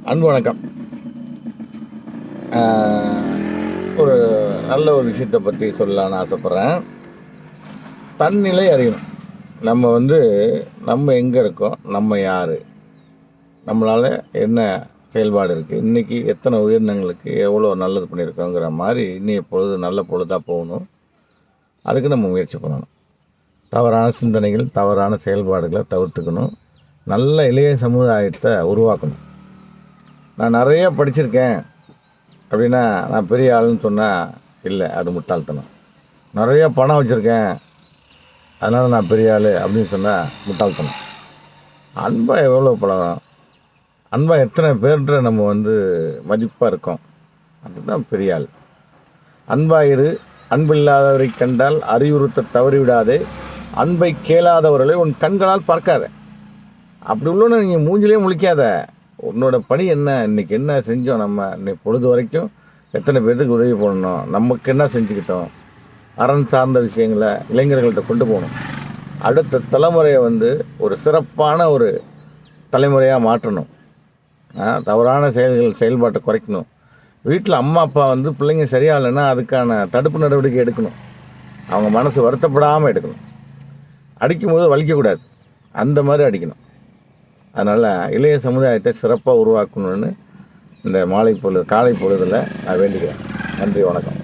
அன்பு வணக்கம். ஒரு நல்ல ஒரு விஷயத்தை பற்றி சொல்லலான்னு ஆசைப்பட்றேன். தன்னிலை அறியணும். நம்ம எங்கே இருக்கோம், நம்ம யார், நம்மளால் என்ன செயல்பாடு இருக்குது, இன்றைக்கி எத்தனை உயிரினங்களுக்கு எவ்வளோ நல்லது பண்ணியிருக்கோங்கிற மாதிரி இன்னைய பொழுது நல்ல பொழுதாக போகணும். அதுக்கு நம்ம முயற்சி பண்ணணும். தவறான சிந்தனைகள், தவறான செயல்பாடுகளை தவிர்த்துக்கணும். நல்ல இளைய சமுதாயத்தை உருவாக்கணும். நான் நிறைய படிச்சிருக்கேன் அப்படின்னா நான் பெரிய ஆளுன்னு சொன்னால் இல்லை, அது முட்டாள்தனம். நிறைய பணம் வச்சுருக்கேன் அதனால் நான் பெரிய ஆள் அப்படின்னு சொன்னால் முட்டாள்தனம். அன்பாக எவ்வளோ பழகம், அன்பாக எத்தனை பேர்ன்ற நம்ம மதிப்பாக இருக்கோம், அதுதான் பெரிய ஆள். அன்பாயிரு, அன்பில்லாதவரை கண்டால் அறிவுறுத்த தவறிவிடாதே, அன்பை கேளாதவர்களை உன் கண்களால் பார்க்காத. அப்படி உள்ளோன்னு நீங்கள் மூஞ்சிலே முழிக்காத. உன்னோட பணி என்ன, இன்றைக்கி என்ன செஞ்சோம், நம்ம இன்னைக்கு பொழுது வரைக்கும் எத்தனை பேர்த்துக்கு உதவி பண்ணணும், நமக்கு என்ன செஞ்சுக்கிட்டோம், அரண் சார்ந்த விஷயங்களை இளைஞர்கள்ட்ட கொண்டு போகணும். அடுத்த தலைமுறையை ஒரு சிறப்பான ஒரு தலைமுறையாக மாற்றணும். தவறான செயல்பாட்டை குறைக்கணும். வீட்டில் அம்மா அப்பா பிள்ளைங்க சரியாக இல்லைன்னா அதுக்கான தடுப்பு நடவடிக்கை எடுக்கணும். அவங்க மனசு வருத்தப்படாமல் எடுக்கணும். அடிக்கும்போது வலிக்கக்கூடாது, அந்த மாதிரி அடிக்கணும். அதனால் இளைய சமுதாயத்தை சிறப்பாக உருவாக்கணும்னு இந்த காலை பொழுதில் நான் வேண்டிக்கிறேன். நன்றி, வணக்கம்.